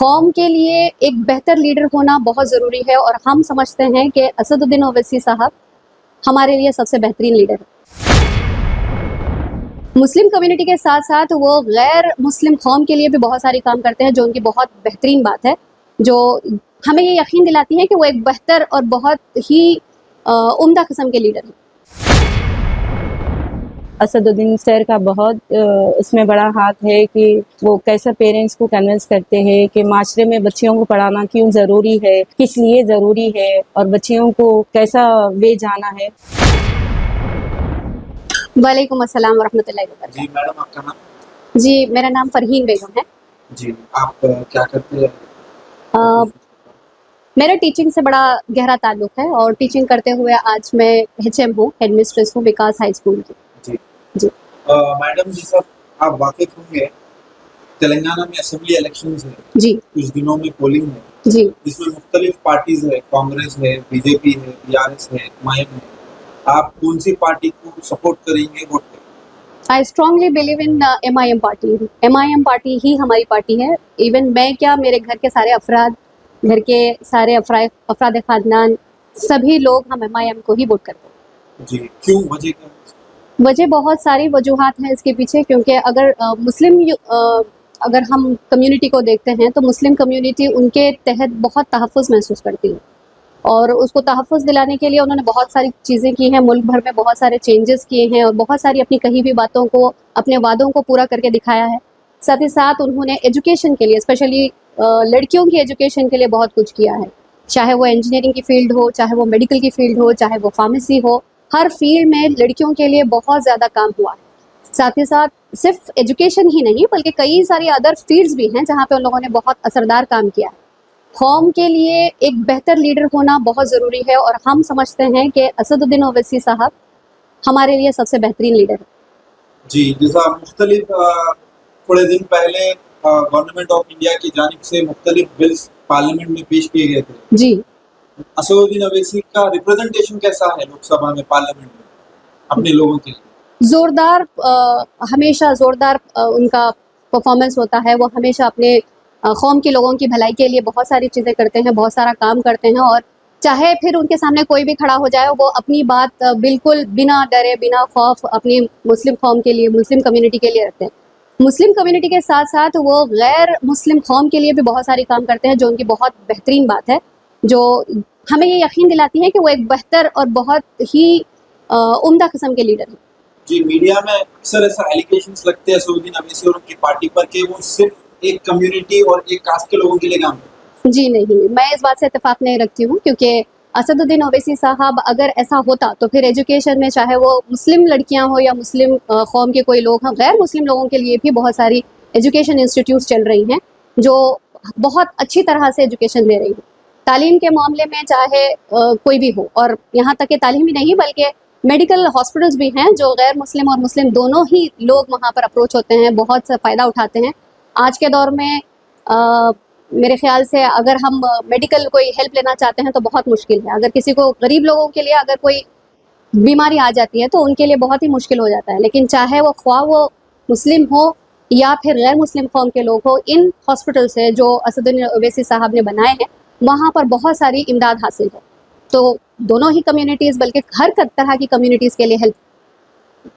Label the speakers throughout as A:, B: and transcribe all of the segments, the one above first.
A: कौम के लिए एक बेहतर लीडर होना बहुत ज़रूरी है और हम समझते हैं कि असदुद्दीन ओवैसी साहब हमारे लिए सबसे बेहतरीन लीडर है। मुस्लिम कम्युनिटी के साथ साथ वो गैर मुस्लिम कौम के लिए भी बहुत सारी काम करते हैं, जो उनकी बहुत बेहतरीन बात है, जो हमें ये यकीन दिलाती है कि वो एक बेहतर और बहुत ही उम्दा किस्म के लीडर हैं।
B: असदुद्दीन सर का बहुत उसमें बड़ा हाथ है कि वो कैसा पेरेंट्स को कन्विंस करते हैं कि माशरे में बच्चियों को पढ़ाना क्यों ज़रूरी है, किस लिए ज़रूरी है और बच्चियों को कैसा वे जाना है।
A: वालेकुम अस्सलाम वरहमतुल्लाहि वबरकातुहू।
C: जी मैडम, आपका नाम?
A: जी, मेरा नाम फरहीन बेगम है।
C: जी, आप क्या करते हैं?
A: मेरा टीचिंग से बड़ा गहरा ताल्लुक़ है और टीचिंग करते हुए आज मैं HM हूँ, हेड मिस्ट्रेस हूँ विकास हाई स्कूल की।
C: जी
A: जी
C: मैडम जी, सब आप वाकिफ होंगे, तेलंगाना में असेंबली इलेक्शंस है,
A: जी
C: कुछ दिनों में पोलिंग है,
A: जी
C: जिसमें मुख्तलिफ पार्टीज है, कांग्रेस है, बीजेपी है, BRS है, MIM है। आप कौन सी पार्टी को सपोर्ट करेंगे, वोट करेंगे?
A: I strongly believe in MIM party. MIM party ही हमारी पार्टी है। इवन मैं क्या, मेरे घर के सारे अफराद, घर के सारे अफराद खानदान, सभी लोग हम MIM को ही वोट करते हैं।
C: जी, क्यों? वजह क्या है?
A: वजह बहुत सारी वजूहात हैं इसके पीछे, क्योंकि अगर हम कम्युनिटी को देखते हैं तो मुस्लिम कम्युनिटी उनके तहत बहुत तहफ़्फ़ुज़ महसूस करती है और उसको तहफ़्फ़ुज़ दिलाने के लिए उन्होंने बहुत सारी चीज़ें की हैं, मुल्क भर में बहुत सारे चेंजेस किए हैं और बहुत सारी अपनी कही हुई बातों को, अपने वादों को पूरा करके दिखाया है। साथ ही साथ उन्होंने एजुकेशन के लिए, स्पेशली लड़कियों की एजुकेशन के लिए बहुत कुछ किया है, चाहे वो इंजीनियरिंग की फ़ील्ड हो, चाहे वो मेडिकल की फ़ील्ड हो, चाहे वो फार्मेसी हो, हर फील्ड में लड़कियों के लिए बहुत ज़्यादा काम हुआ है। साथ ही साथ सिर्फ एजुकेशन ही नहीं बल्कि कई सारी अदर फील्ड्स भी हैं जहाँ पे उन लोगों ने बहुत असरदार काम किया है। कौम के लिए एक बेहतर लीडर होना बहुत ज़रूरी है और हम समझते हैं कि असदुद्दीन ओवैसी साहब हमारे लिए सबसे बेहतरीन लीडर है।
C: जी, जैसा मुख्तलिफ थोड़े दिन पहले गवर्नमेंट ऑफ इंडिया की जानिब से मुख्तलिफ बिल्स पार्लियामेंट में पेश किए गए थे।
A: जी,
C: असदुद्दीन ओवैसी का रिप्रेजेंटेशन कैसा है लोकसभा में, पार्लियामेंट में, अपने लोगों के लिए?
A: ज़ोरदार, हमेशा ज़ोरदार उनका परफॉर्मेंस होता है। वो हमेशा अपने कौम के लोगों की भलाई के लिए बहुत सारी चीज़ें करते हैं, बहुत सारा काम करते हैं और चाहे फिर उनके सामने कोई भी खड़ा हो जाए, वो अपनी बात बिल्कुल बिना डरे, बिना खौफ अपनी मुस्लिम कौम के लिए, मुस्लिम कम्युनिटी के लिए रखते हैं। मुस्लिम कम्युनिटी के साथ-साथ वो गैर मुस्लिम कौम के लिए भी बहुत सारी काम करते हैं, जो उनकी बहुत बेहतरीन बात है, जो हमें ये यकीन दिलाती है कि वो एक बेहतर और बहुत ही उम्दा किस्म के लीडर हैं।
C: जी, मीडिया में अक्सर ऐसा एलिगेशंस लगते हैं असदुद्दीन ओवैसी और उनकी पार्टी पर कि वो सिर्फ एक कम्युनिटी और एक कास्ट के लोगों के लिए काम करते हैं।
A: जी नहीं, मैं इस बात से इत्तेफ़ाक नहीं रखती हूँ, क्योंकि असदुद्दीन ओवैसी साहब अगर ऐसा होता तो फिर एजुकेशन में, चाहे वो मुस्लिम लड़कियाँ हो या मुस्लिम कौम के कोई लोग हों, गैर मुस्लिम लोगों के लिए भी बहुत सारी एजुकेशन इंस्टीट्यूट्स चल रही हैं, जो बहुत अच्छी तरह से एजुकेशन दे रही हैं। तालीम के मामले में चाहे कोई भी हो, और यहाँ तक कि तालीम ही नहीं बल्कि मेडिकल हॉस्पिटल्स भी हैं, जो गैर मुस्लिम और मुस्लिम दोनों ही लोग वहाँ पर अप्रोच होते हैं, बहुत सा फ़ायदा उठाते हैं। आज के दौर में मेरे ख्याल से अगर हम मेडिकल कोई हेल्प लेना चाहते हैं तो बहुत मुश्किल है। अगर किसी को, गरीब लोगों के लिए अगर कोई बीमारी आ जाती है तो उनके लिए बहुत ही मुश्किल हो जाता है, लेकिन चाहे वो ख्वाह वो मुस्लिम हो या फिर गैर मुस्लिम कौम के लोग हो, इन हॉस्पिटल से जो असदुद्दीन ओवैसी साहब ने बनाए हैं, वहाँ पर बहुत सारी इमदाद हासिल है। तो दोनों ही कम्युनिटीज़, बल्कि हर तरह की कम्युनिटीज़ के लिए हेल्प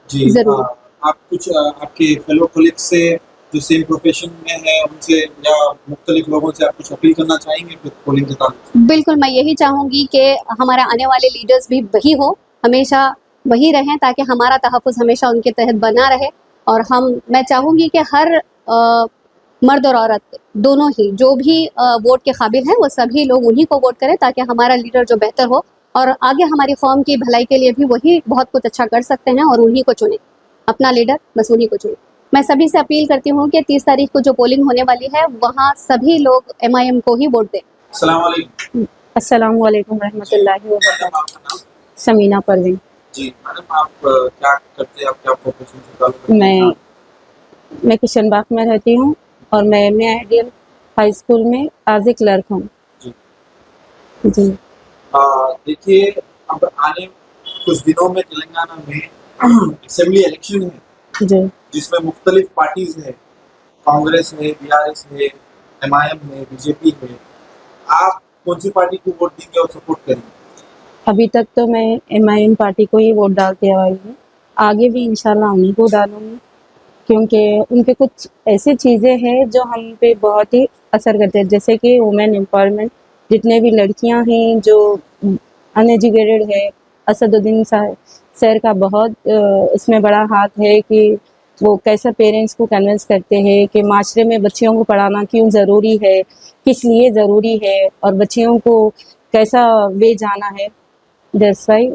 C: जी,
A: ज़रूरी है।
C: आप कुछ आपके फेलो कलीग्स से जो सेम प्रोफेशन में है उनसे या मुख्तलिफ लोगों से आप कुछ अपील करना चाहेंगे फिर पोलिंग के ताल्लुक से?
A: बिल्कुल, मैं यही चाहूँगी कि हमारे आने वाले लीडर्स भी वही हो, हमेशा वही रहें, ताकि हमारा तहफ़्फ़ुज़ हमेशा उनके तहत बना रहे। और मैं चाहूँगी कि हर मर्द और औरत दोनों ही जो भी वोट के काबिल हैं, वो सभी लोग उन्हीं को वोट करें, ताकि हमारा लीडर जो बेहतर हो और आगे हमारी कौम की भलाई के लिए भी वही बहुत कुछ अच्छा कर सकते हैं, और उन्हीं को चुनें। अपना लीडर बस उन्हीं को चुनें। मैं सभी से अपील करती हूँ कि 30 तारीख को जो पोलिंग होने वाली है, वहाँ सभी लोग MIM को ही वोट दें।
C: अस्सलाम वालेकुम।
B: अस्सलाम वालेकुम रहमतुल्लाहि व
C: मैडम,
B: बरकातहू।
C: आपका नाम?
B: समीना परवीन।
C: जी मैडम, आप क्या करते हैं, आप क्या प्रोफेशन से ताल्लुक रखते हैं?
B: मैं किशन बाग में रहती हूँ और मैं आइडियल हाई स्कूल में एज ए क्लर्क हूँ।
C: जी,
B: जी
C: देखिए, अब आने कुछ दिनों में तेलंगाना में असेंबली इलेक्शन है,
B: जी
C: जिसमें मुख्तलिफ पार्टीज है, कांग्रेस है, BRS है, MIM है, बीजेपी है, आप कौन सी पार्टी को वोट देंगे और सपोर्ट करेंगे?
B: अभी तक तो मैं MIM पार्टी को ही वोट डालते आई हूँ, आगे भी इंशाल्लाह उन्हीं को डालूंगी, क्योंकि उनके कुछ ऐसी चीज़ें हैं जो हम पे बहुत ही असर करते हैं, जैसे कि वुमेन एम्पावरमेंट। जितने भी लड़कियां हैं जो अनएजुकेटेड है, असदुद्दीन सर का बहुत इसमें बड़ा हाथ है कि वो कैसा पेरेंट्स को कन्विंस करते हैं कि माशरे में बच्चियों को पढ़ाना क्यों ज़रूरी है, किस लिए ज़रूरी है, और बच्चियों को कैसा वे जाना है। That's why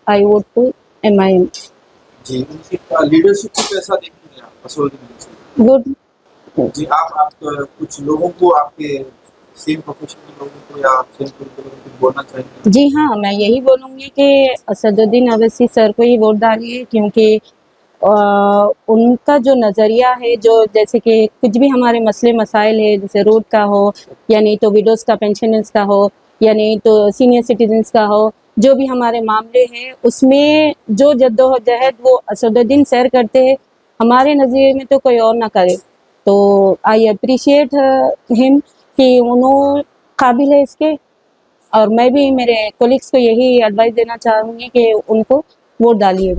B: I vote to MIM।
C: जी, उनकी लीडरशिप को कैसा देखते हैं आप असदुद्दीन ओवैसी?
B: गुड।
C: जी, आप कुछ लोगों को, आपके सेम प्रोफेशन के लोगों को या सेम फील्ड के लोगों को बोलना चाहेंगे?
B: जी हाँ, मैं यही बोलूँगी कि असदुद्दीन अवैसी सर को ही वोट डालिए, क्योंकि उनका जो नज़रिया है, जो जैसे कि कुछ भी हमारे मसले मसाइल है, जैसे रोड का हो, या नहीं तो विडोज़ का, पेंशनर्स का हो, या नहीं तो सीनियर सिटीजन्स का हो, जो भी हमारे मामले हैं उसमें जो जद्दोजहद वो असदुद्दीन सर करते हैं, हमारे नज़रिए में तो कोई और ना करे। तो आई अप्रिशिएट हिम कि उन्होंने काबिल है इसके, और मैं भी मेरे कोलिग्स को यही एडवाइस देना चाहूँगी कि उनको वोट डालिए।